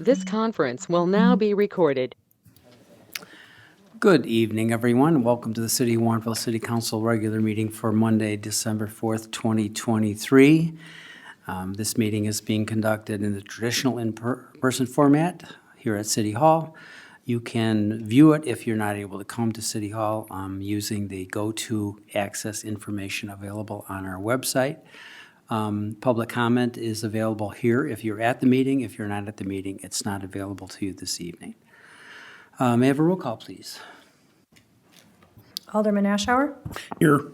This conference will now be recorded. Good evening, everyone. Welcome to the City of Warrenville City Council regular meeting for Monday, December 4th, 2023. This meeting is being conducted in the traditional in-person format here at City Hall. You can view it if you're not able to come to City Hall using the go-to access information available on our website. Public comment is available here if you're at the meeting. If you're not at the meeting, it's not available to you this evening. May I have a roll call, please? Alderman Ashour, Here.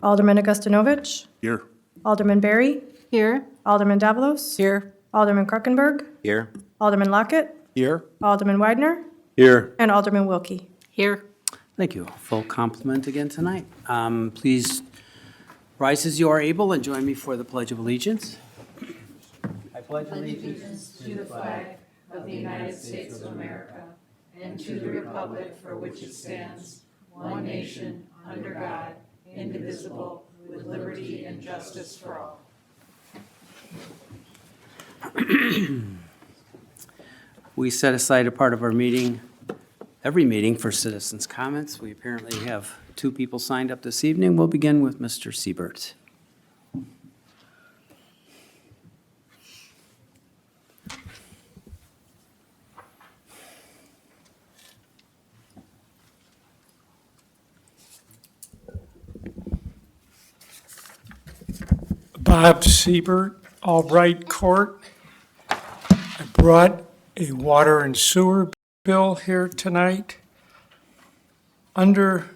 Alderman Augustinovich, Here. Alderman Berry, Here. Alderman Davalos, Here. Alderman Kruckenberg, Here. Alderman Lockett, Here. Alderman Widener, Here. and Alderman Wilkie. Here. Thank you. Full complement again tonight. Please rise as you are able and join me for the Pledge of Allegiance. I pledge allegiance To the flag of the United States of America and to the republic for which it stands, one nation, under God, indivisible, with liberty and justice for all. We set aside a part of our meeting, every meeting, for citizens' comments. We apparently have two people signed up this evening. We'll begin with Mr. Siebert. Bob Siebert, Albright Court. I brought a water and sewer bill here tonight. Under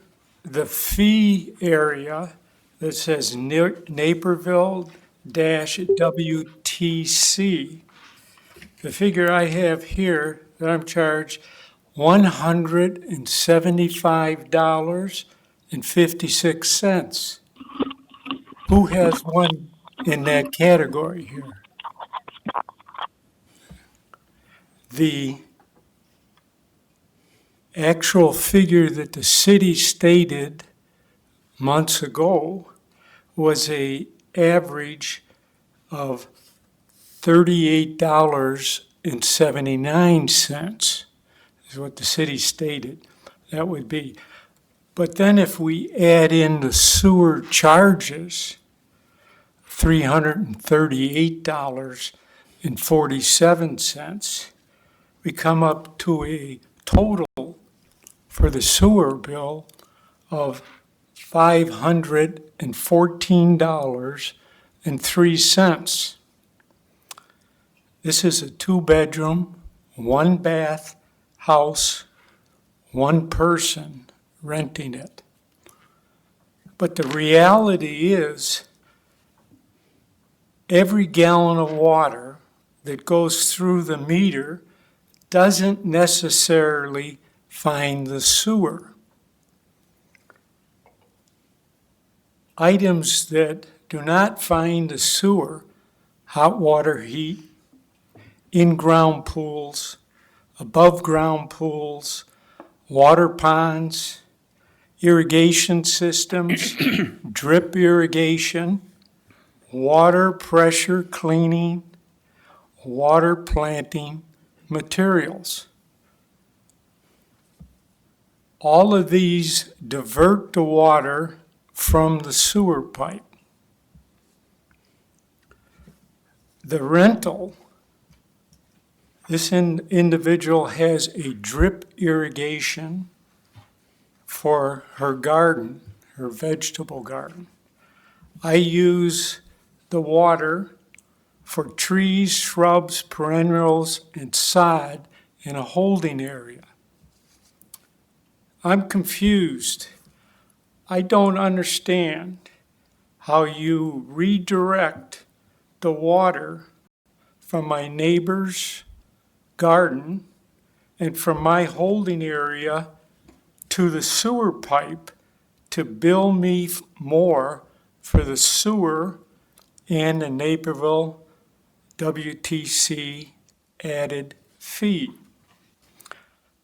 the fee area that says Naperville-WTC, the figure I have here that I'm charged $175.56. Who has one in that category here? The actual figure that the city stated months ago was a average of $38.79 is what the city stated that would be. But then if we add in the sewer charges, $338.47, we come up to a total for the sewer bill of $514.03. This is a 2-bedroom, 1-bath house, one person renting it. But the reality is, every gallon of water that goes through the meter doesn't necessarily find the sewer. Items that do not find the sewer, hot water heat, in-ground pools, above-ground pools, water ponds, irrigation systems, drip irrigation, water pressure cleaning, water planting materials. All of these divert the water from the sewer pipe. The rental, this individual has a drip irrigation for her garden, her vegetable garden. I use the water for trees, shrubs, perennials, and sod in a holding area. I'm confused. I don't understand how you redirect the water from my neighbor's garden and from my holding area to the sewer pipe to bill me more for the sewer and the Naperville WTC added fee.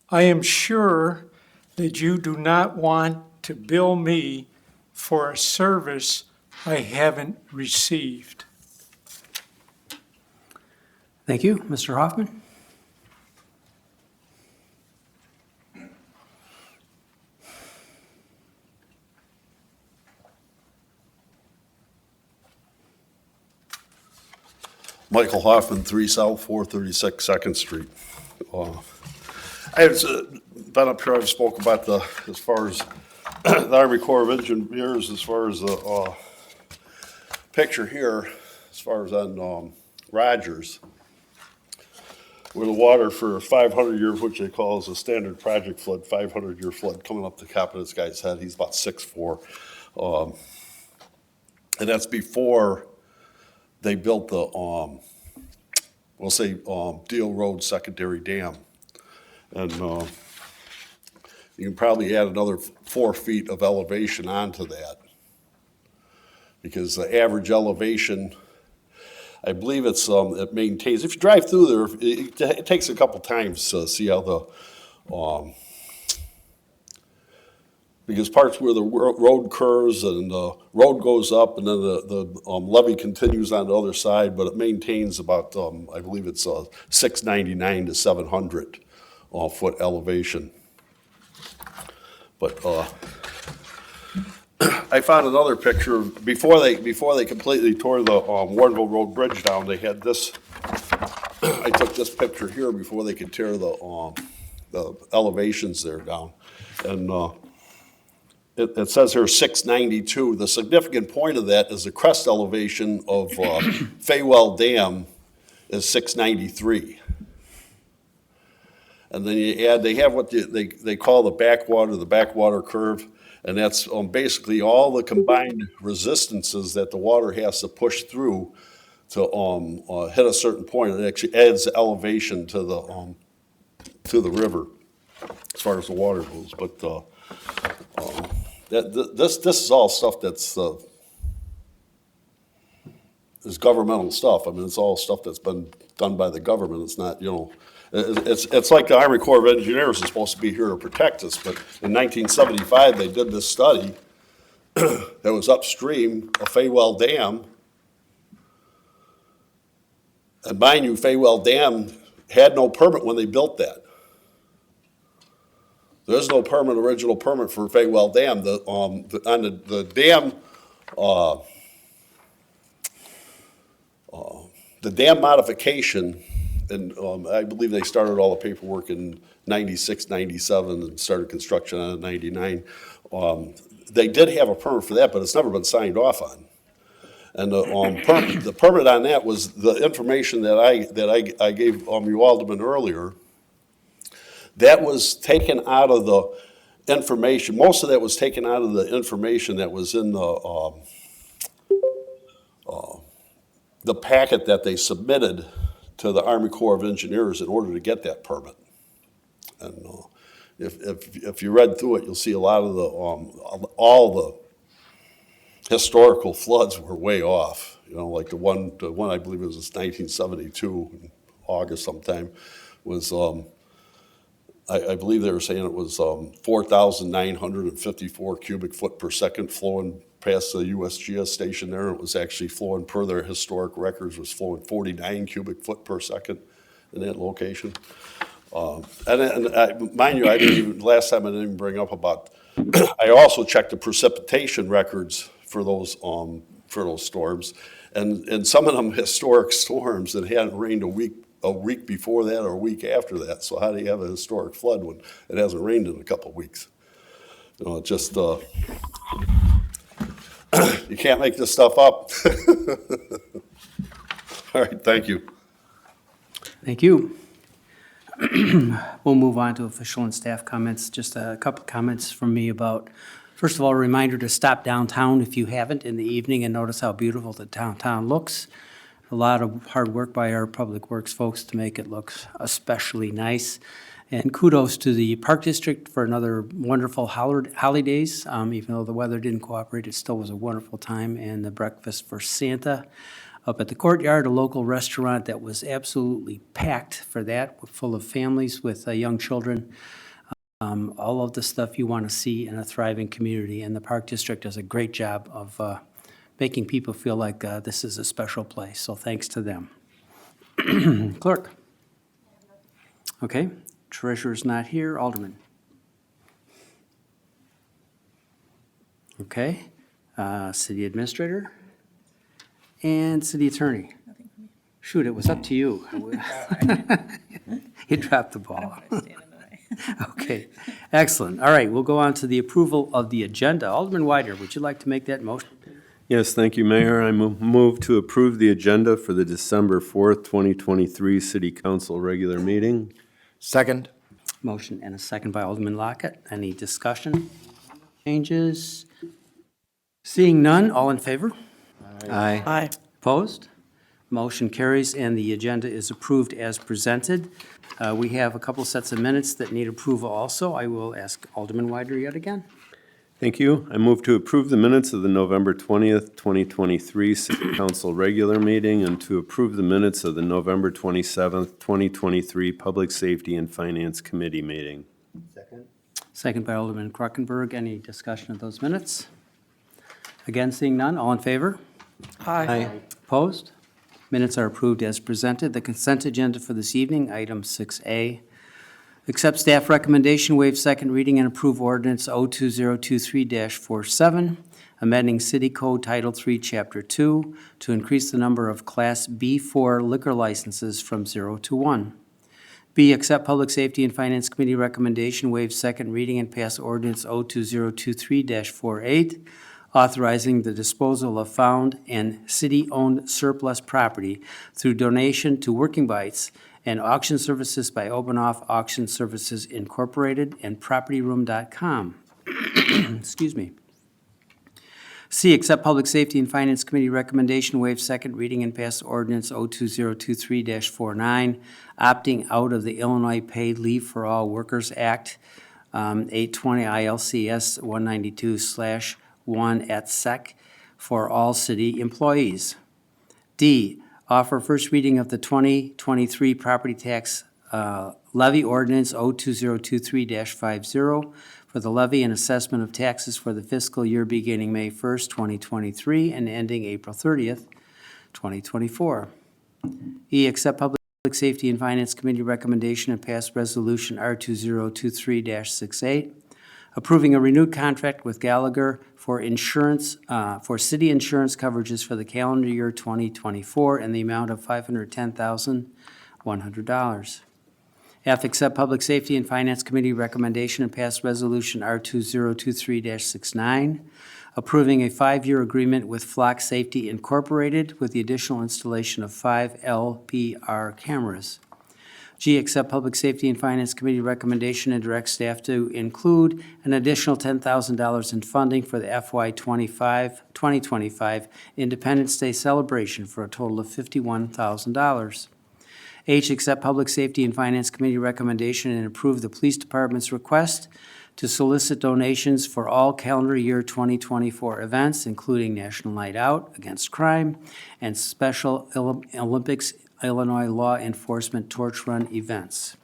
I am sure that you do not want to bill me for a service I haven't received. Thank you. Mr. Hoffman? Michael Hoffman, 3 South 436 Second Street. I've been up here, I've spoke about as far as the Army Corps of Engineers, as far as the picture here, as far as on Rogers, where the water for 500 years, which they call as a standard project flood, 500-year flood coming up the top of this guy's head. He's about 6'4". And that's before they built the, we'll say, Deal Road secondary dam. And you can probably add another 4 feet of elevation onto that. Because the average elevation, I believe it maintains, if you drive through there, it takes a couple times to see how the, because parts where the road curves and the road goes up and then the levee continues on the other side, but it maintains about, I believe it's 699 to 700 foot elevation. But I found another picture, before they completely tore the Warrenville Road Bridge down, they had this, I took this picture here before they could tear the elevations there down. And it says here 692. The significant point of that is the crest elevation of Faywell Dam is 693. And then you add, they have what they call the backwater curve, and that's basically all the combined resistances that the water has to push through to hit a certain point. It actually adds elevation to the river as far as the water goes. But this is all stuff that's is governmental stuff. I mean, it's all stuff that's been done by the government. It's not, it's like the Army Corps of Engineers is supposed to be here to protect us, but in 1975, they did this study that was upstream of Faywell Dam. And mind you, Faywell Dam had no permit when they built that. There's no original permit for Faywell Dam. The dam, the dam modification, and I believe they started all the paperwork in 96, 97, and started construction on it in 99. They did have a permit for that, but it's never been signed off on. And the permit on that was the information that I gave you Alderman earlier. That was taken out of the information. Most of that was taken out of the information that was in the packet that they submitted to the Army Corps of Engineers in order to get that permit. And if you read through it, you'll see a lot of all the historical floods were way off. Like the one I believe it was 1972 in August sometime was. I believe they were saying it was 4,954 cubic foot per second flowing past the USGS station there. It was actually flowing, per their historic records, was flowing 49 cubic foot per second in that location. Mind you, last time I didn't even bring up about, I also checked the precipitation records for those storms. And some of them historic storms that hadn't rained a week before that or a week after that. So how do you have a historic flood when it hasn't rained in a couple of weeks? It just, you can't make this stuff up. All right, thank you. Thank you. We'll move on to official and staff comments. Just a couple comments from me about, first of all, a reminder to stop downtown if you haven't in the evening and notice how beautiful the downtown looks. A lot of hard work by our Public Works folks to make it look especially nice. And kudos to the Park District for another wonderful holidays. Even though the weather didn't cooperate, it still was a wonderful time. And the Breakfast for Santa up at the Courtyard, a local restaurant that was absolutely packed for that, full of families with young children. All of the stuff you want to see in a thriving community. And the Park District does a great job of making people feel like this is a special place. So thanks to them. Clerk. Okay. Treasurer's not here. Alderman. Okay. City Administrator. And City Attorney. Shoot, it was up to you. You dropped the ball. Okay, excellent. All right, we'll go on to the approval of the agenda. Alderman Widener, would you like to make that motion? Yes, thank you, Mayor. I move to approve the agenda for the December 4th, 2023 City Council regular meeting. Second. Motion and a second by Alderman Lockett. Any discussion? Changes? Seeing none, all in favor? Aye. Aye. Opposed? Motion carries, and the agenda is approved as presented. We have a couple sets of minutes that need approval also. I will ask Alderman Widener yet again. Thank you. I move to approve the minutes of the November 20th, 2023 City Council regular meeting and to approve the minutes of the November 27th, 2023 Public Safety and Finance Committee meeting. Second by Alderman Krokenberg. Any discussion of those minutes? Again, seeing none, all in favor? Aye. Opposed? Minutes are approved as presented. The consent agenda for this evening, item 6A. Accept staff recommendation, waive second reading, and approve ordinance 02023-47, amending City Code Title III, Chapter 2, to increase the number of Class B4 liquor licenses from 0 to 1. B, accept Public Safety and Finance Committee recommendation, waive second reading, and pass ordinance 02023-48, authorizing the disposal of found and city-owned surplus property through donation to Working Bites and auction services by Obanoff Auction Services Incorporated and PropertyRoom.com. Excuse me. C, accept Public Safety and Finance Committee recommendation, waive second reading, and pass ordinance 02023-49, opting out of the Illinois Paid Leave for All Workers Act, 820 ILCS 192/1 at SEC for all city employees. D, offer first reading of the 2023 property tax levy ordinance 02023-50 for the levy and assessment of taxes for the fiscal year beginning May 1st, 2023 and ending April 30th, 2024. E, accept Public Safety and Finance Committee recommendation and pass resolution R2023-68, approving a renewed contract with Gallagher for insurance, for city insurance coverages for the calendar year 2024 in the amount of $510,100. F, accept Public Safety and Finance Committee recommendation and pass resolution R2023-69, approving a 5-year agreement with Flock Safety Incorporated with the additional installation of 5 LPR cameras. G, accept Public Safety and Finance Committee recommendation and direct staff to include an additional $10,000 in funding for the FY 2025 Independence Day celebration for a total of $51,000. H, accept Public Safety and Finance Committee recommendation and approve the Police Department's request to solicit donations for all calendar year 2024 events, including National Night Out Against Crime and Special Olympics Illinois Law Enforcement Torch Run events.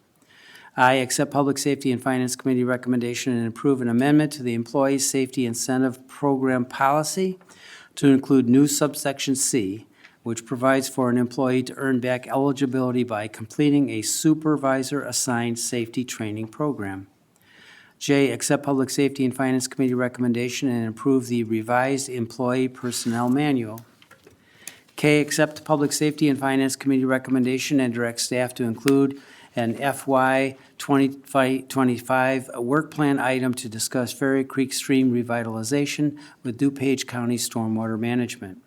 I, accept Public Safety and Finance Committee recommendation and approve an amendment to the Employee Safety Incentive Program policy to include new subsection C, which provides for an employee to earn back eligibility by completing a supervisor-assigned safety training program. J, accept Public Safety and Finance Committee recommendation and approve the revised Employee Personnel Manual. K, accept Public Safety and Finance Committee recommendation and direct staff to include an FY 2025 work plan item to discuss Ferry Creek Stream revitalization with DuPage County Stormwater Management.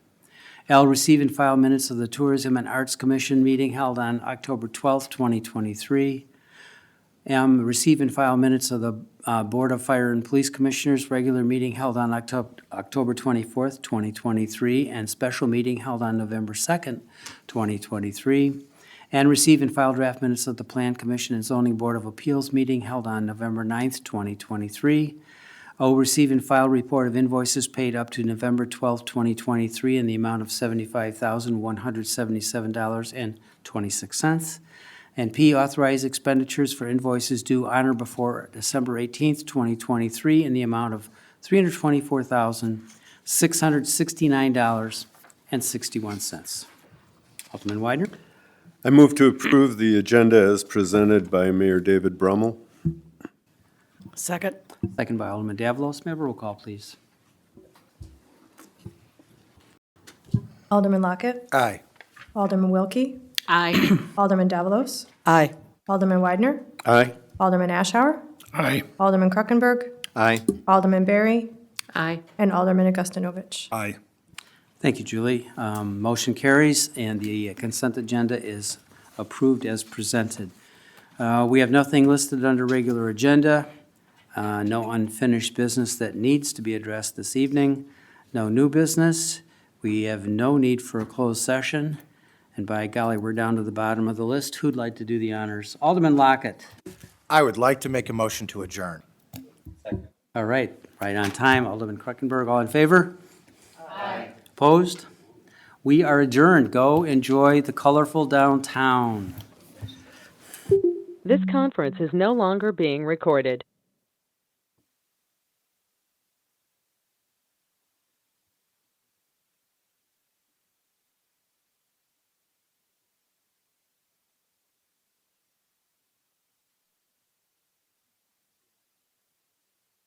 L, receive and file minutes of the Tourism and Arts Commission meeting held on October 12th, 2023. M, receive and file minutes of the Board of Fire and Police Commissioners regular meeting held on October 24th, 2023, and special meeting held on November 2nd, 2023. And receive and file draft minutes of the Plan Commission and Zoning Board of Appeals meeting held on November 9th, 2023. O, receive and file report of invoices paid up to November 12th, 2023 in the amount of $75,177.26. And P, authorize expenditures for invoices due on or before December 18th, 2023 in the amount of $324,669.61. Alderman Widener? I move to approve the agenda as presented by Mayor David Brummel. Second. Second by Alderman Davalos. May I have a roll call, please? Alderman Lockett. Aye. Alderman Wilkie, Aye. Alderman Davalos, Aye. Alderman Widener, Aye. Alderman Ashour, Aye. Alderman Kruckenberg, Aye. Alderman Berry, Aye. and Alderman Augustinovich. Aye. Thank you, Julie. Motion carries, and the consent agenda is approved as presented. We have nothing listed under regular agenda, no unfinished business that needs to be addressed this evening, no new business. We have no need for a closed session, and by golly, we're down to the bottom of the list. Who'd like to do the honors? Alderman Lockett. I would like to make a motion to adjourn. All right, right on time. Alderman Kruckenberg, all in favor? Aye. Opposed? We are adjourned. Go enjoy the colorful downtown. This conference is no longer being recorded.